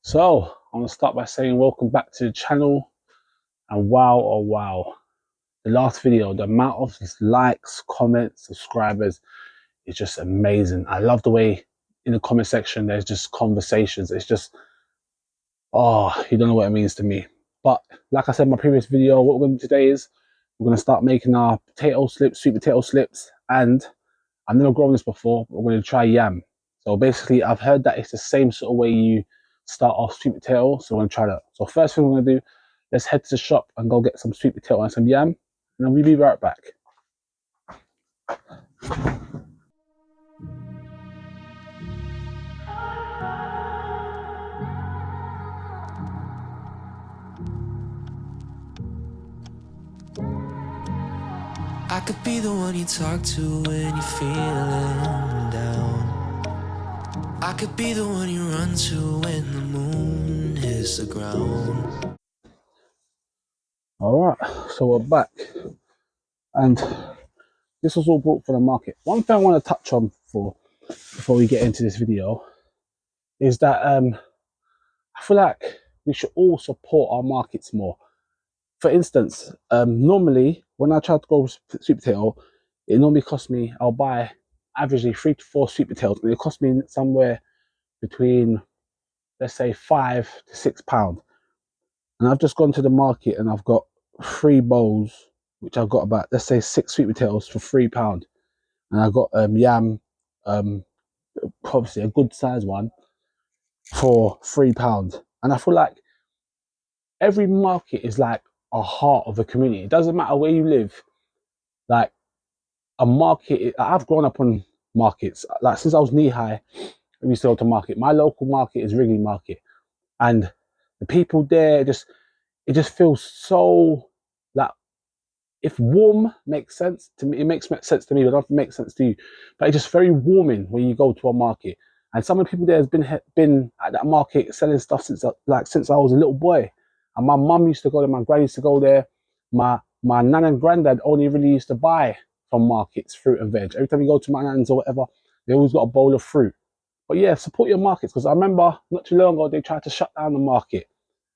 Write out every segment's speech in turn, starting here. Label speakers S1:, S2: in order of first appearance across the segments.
S1: So I'm gonna start by saying welcome back to the channel, and wow, oh wow, the last video, the amount of likes, comments, subscribers is just amazing. I love the way in the comment section there's just conversations. It's just, oh, you don't know what it means to me. But like I said in my previous video, what we're going to do today is we're going to start making our potato slips, sweet potato slips, and I've never grown this before, but we're going to try yam. So basically I've heard that it's the same sort of way you start off sweet potato, so we're going to try that. So first thing we're going to do, let's head to the shop and go get some sweet potato and some yam, and then we'll be right back.
S2: I could be the one you talk to when you're feeling down. I could be the one you run to when the moon hits the ground.
S1: All right, so we're back, and this was all brought from the market. One thing I want to touch on before we get into this video is that I feel like we should all support our markets more. For instance, normally when I try to go sweet potato, it normally costs me, I'll buy averagely 3 to 4 sweet potatoes, and it costs me somewhere between, let's say, £5 to £6. And I've just gone to the market and I've got 3 bowls, which I've got about, let's say, 6 sweet potatoes for £3. And I've got yam, obviously a good size one, for £3. And I feel like every market is like a heart of a community. It doesn't matter where you live. Like a market, I've grown up on markets. Like since I was knee high, we used to go to market. My local market is Wrigley Market, and the people there it just feels so like, if warm makes sense to me, it makes sense to me, but it doesn't make sense to you. But it's just very warming when you go to a market. And some of the people there has been at that market selling stuff since I was a little boy. And my mum used to go there, my granny used to go there. My nan and granddad only really used to buy from markets, fruit and veg. Every time you go to my nan's or whatever, they always got a bowl of fruit. But yeah, support your markets, because I remember not too long ago they tried to shut down the market.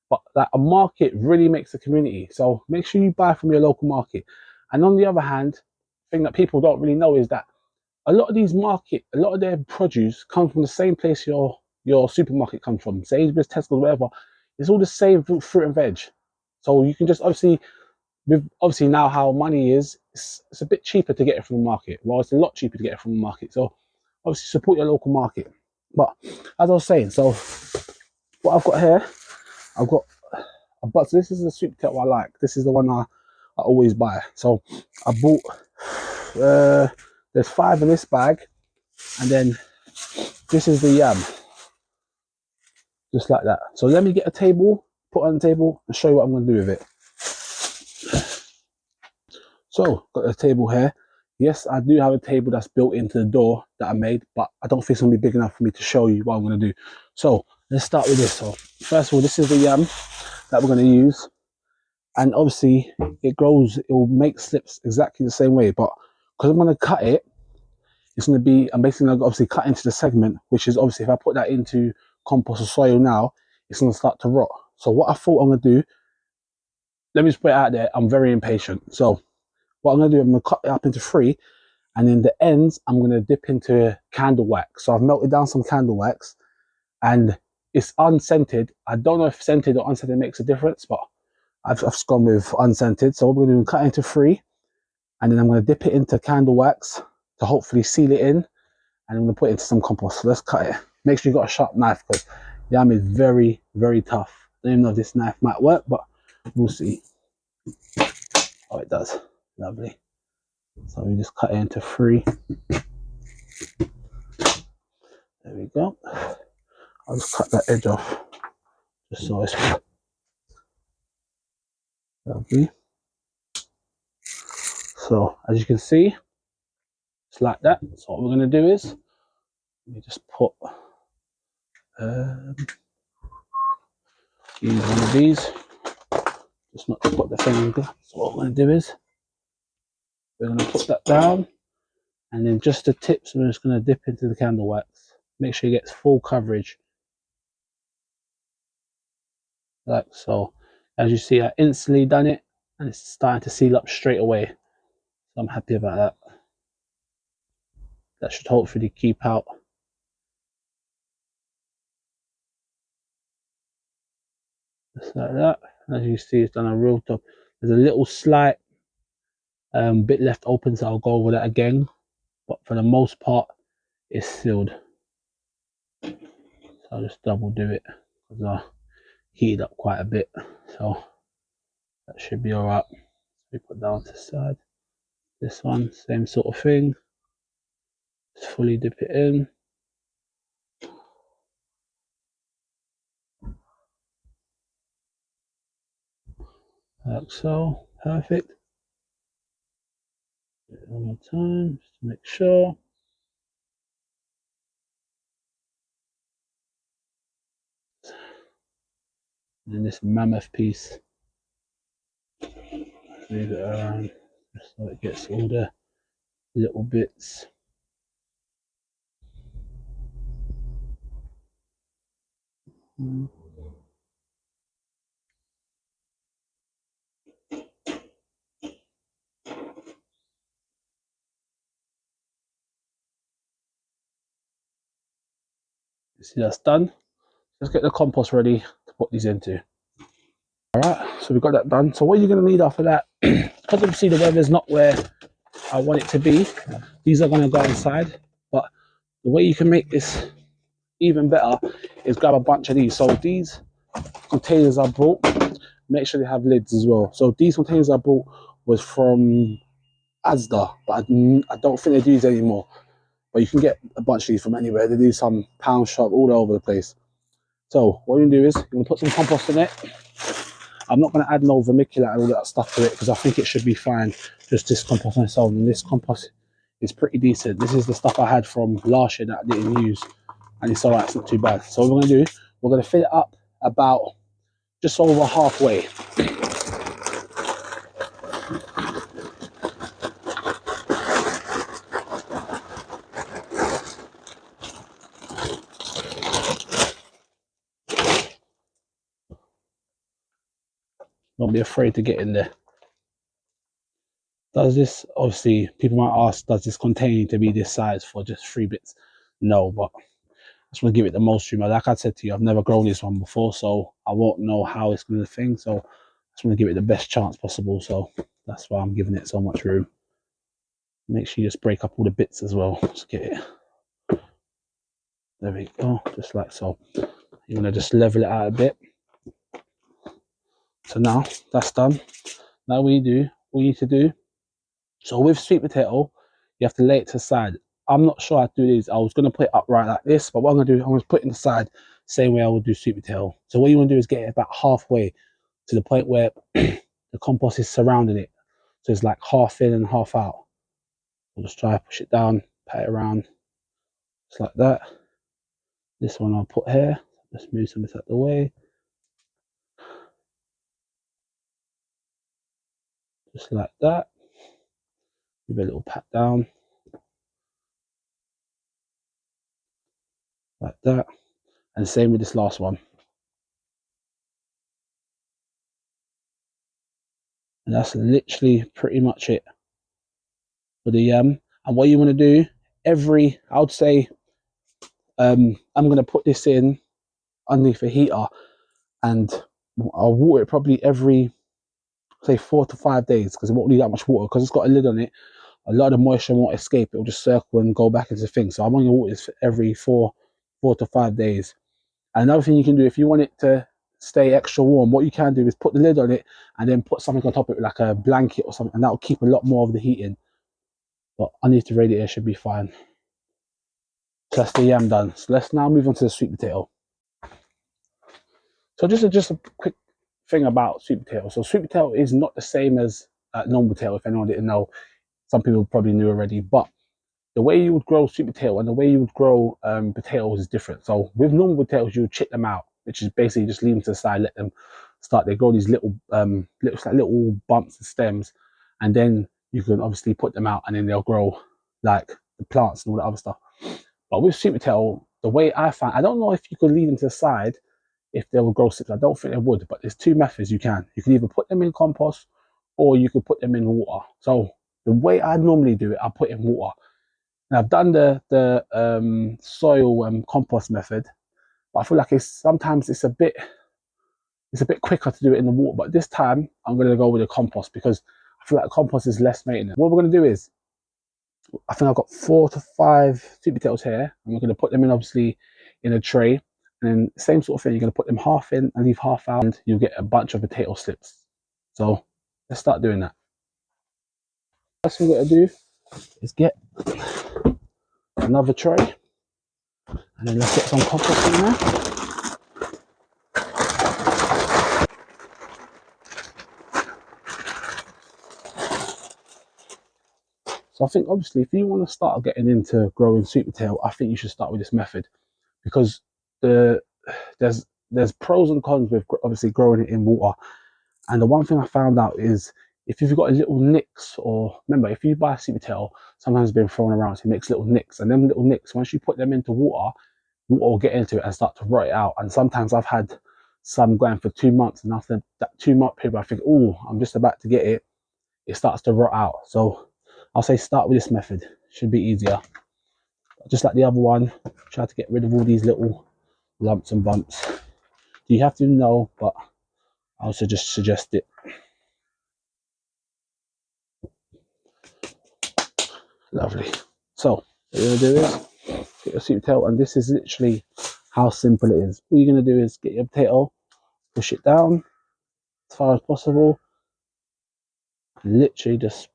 S1: But like, a market really makes a community. So make sure you buy from your local market. And on the other hand, the thing that people don't really know is that a lot of these market, a lot of their produce comes from the same place your supermarket comes from. Sainsbury's, Tesco, whatever. It's all the same fruit and veg. So you can just obviously, with obviously now how money is, it's a bit cheaper to get it from the market. Well, it's a lot cheaper to get it from the market. So obviously support your local market. But as I was saying, so what I've got here, I've got a bunch. So this is the sweet potato I like. This is the one I always buy. So I bought, there's 5 in this bag, and then this is the yam, just like that. So let me get a table, put it on the table, and show you what I'm going to do with it. So got a table here. Yes, I do have a table that's built into the door that I made, but I don't think it's going to be big enough for me to show you what I'm going to do. So let's start with this. So first of all, this is the yam that we're going to use. And obviously it will make slips exactly the same way, but because I'm going to cut it, it's going to be, I'm basically going to obviously cut into the segment, which is obviously if I put that into compost or soil now, it's going to start to rot. So what I thought I'm going to do, let me just put it out there, I'm very impatient. So what I'm going to do, I'm going to cut it up into 3, and in the ends, I'm going to dip into candle wax. So I've melted down some candle wax, and it's unscented. I don't know if scented or unscented makes a difference, but I've just gone with unscented. So what we're going to do is cut into 3, and then I'm going to dip it into candle wax to hopefully seal it in, and I'm going to put it into some compost. So let's cut it. Make sure you've got a sharp knife, because yam is very, very tough. I don't even know if this knife might work, but we'll see. Oh, it does. Lovely. So we just cut it into 3. There we go. I'll just cut that edge off, just so it's lovely. So as you can see, it's like that. So what we're going to do is, let me just put use one of these, just not to put the thing in. So what we're going to do is, we're going to put that down, And then just the tips, I'm just going to dip into the candle wax. Make sure it gets full coverage. Like so. As you see, I instantly done it and it's starting to seal up straight away. So I'm happy about that. That should hopefully keep out. Just like that. As you see, it's done a real top. There's a little slight bit left open, so I'll go over that again. But for the most part, it's sealed. So I'll just double do it because I heated up quite a bit. So that should be alright. We put that on to the side. This one, same sort of thing. Just fully dip it in. Like so. Perfect. Do it one more time just to make sure. And then this mammoth piece, move it around just so it gets all the little bits. See, that's done. Let's get the compost ready to put these into. Alright, so we've got that done. So what you're going to need after that, because obviously the weather's not where I want it to be, these are going to go inside. But the way you can make this even better is grab a bunch of these. So these containers I brought, make sure they have lids as well. So these containers I brought was from Asda, but I don't think they do these anymore. But you can get a bunch of these from anywhere. They do some pound shop all over the place. So what you're gonna do is you're gonna put some compost in it. I'm not gonna add no vermiculite and all that stuff to it because I think it should be fine. Just this compost on its own. And this compost is pretty decent. This is the stuff I had from last year that I didn't use, and it's alright. It's not too bad. So what we're gonna do, we're gonna fill it up about just over halfway. Don't be afraid to get in there. Does this, obviously, people might ask, does this contain to be this size for just 3 bits? No, but I just want to give it the most room. Like I said to you, I've never grown this one before, so I won't know how it's going to thing. So I just want to give it the best chance possible. So that's why I'm giving it so much room. Make sure you just break up all the bits as well. Just get it. There we go, just like so. You're going to just level it out a bit. So now that's done. Now what you need to do, so with sweet potato, you have to lay it to the side. I'm not sure how to do this. I was going to put it upright like this, but what I'm going to do, I'm going to put it in the side, same way I would do sweet potato. So what you want to do is get it about halfway to the point where the compost is surrounding it. So it's like half in and half out. I'll just try to push it down, pat it around, just like that. This one I'll put here. Just move some of this out the way. Just like that. Give it a little pat down. Like that. And same with this last one. And that's literally pretty much it for the yam. And what you want to do, I would say, I'm going to put this in underneath a heater and I'll water it probably every, say, 4 to 5 days because it won't need that much water because it's got a lid on it. A lot of the moisture won't escape. It'll just circle and go back into the thing. So I'm only going to water this every 4 to 5 days. And another thing you can do, if you want it to stay extra warm, what you can do is put the lid on it and then put something on top of it, like a blanket or something, and that'll keep a lot more of the heat in. But underneath the radiator should be fine. So that's the yam done. So let's now move on to the sweet potato. So just a quick thing about sweet potato. So sweet potato is not the same as normal potato, if anyone didn't know. Some people probably knew already, but the way you would grow sweet potato and the way you would grow potatoes is different. So with normal potatoes, you would chip them out, which is basically just leave them to the side, let them start. They grow these little little bumps and stems, and then you can obviously put them out, and then they'll grow like the plants and all that other stuff. But with sweet potato, the way I find, I don't know if you could leave them to the side if they will grow slips. I don't think they would, but there's two methods you can. You can either put them in compost or you could put them in water. So the way I normally do it, I put in water. And I've done the soil compost method, but I feel like sometimes it's a bit quicker to do it in the water. But this time I'm going to go with the compost because I feel like compost is less maintenance. What we're going to do is, I think I've got 4 to 5 sweet potatoes here, and we're going to put them in obviously in a tray. And then same sort of thing, you're going to put them half in and leave half out, and you'll get a bunch of potato slips. So let's start doing that. First thing we're going to do is get another tray, and then let's get some compost in there. So I think obviously if you want to start getting into growing sweet potato, I think you should start with this method, because there's pros and cons with obviously growing it in water. And the one thing I found out is if you've got a little nicks, or remember, if you buy a sweet potato, sometimes it's been thrown around, so it makes little nicks, and them little nicks, once you put them into water, water will get into it and start to rot it out. And sometimes I've had some going for 2 months, and after that 2-month period, I think, oh, I'm just about to get it, it starts to rot out. So I'll say start with this method, should be easier. Just like the other one, try to get rid of all these little lumps and bumps. You have to know, but I also just suggest it. Lovely. So what you're going to do is get your sweet potato, and this is literally how simple it is. All you're going to do is get your potato, push it down as far as possible, and literally just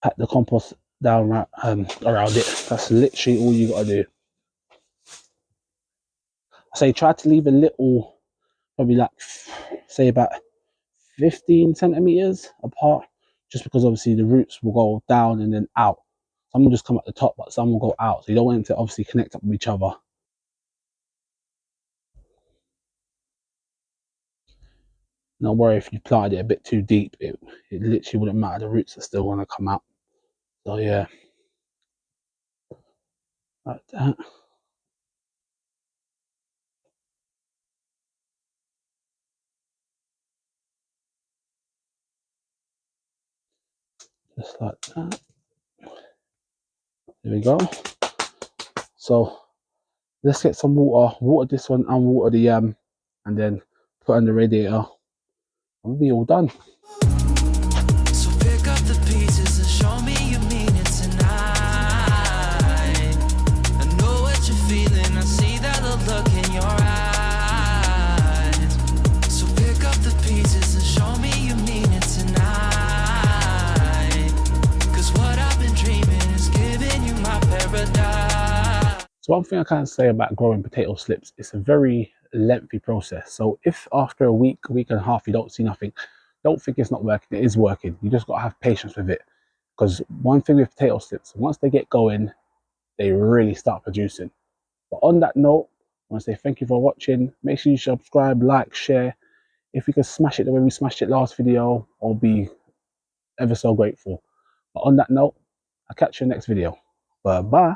S1: pat the compost down around it. That's literally all you got to do. I say try to leave a little, probably like, say about 15 centimeters apart, just because obviously the roots will go down and then out. Some will just come at the top, but some will go out, so you don't want them to obviously connect up with each other. Don't worry if you planted it a bit too deep, it literally wouldn't matter, the roots are still going to come out. So yeah, like that. Just like that. There we go. So let's get some water this one, and water the yam, and then put on the radiator, and we'll be all done.
S2: So pick up the pieces and show me you mean it tonight. I know what you're feeling, I see that look in your eyes. So pick up the pieces and show me you mean it tonight. Cause what I've been dreaming is giving you my paradise.
S1: So one thing I can say about growing potato slips, it's a very lengthy process. So if after a week and a half you don't see nothing, don't think it's not working. It is working. You just got to have patience with it, because one thing with potato slips, once they get going, they really start producing. But on that note, I want to say thank you for watching. Make sure you subscribe, like, share. If you can smash it the way we smashed it last video, I'll be ever so grateful. But on that note, I'll catch you in the next video. Bye bye.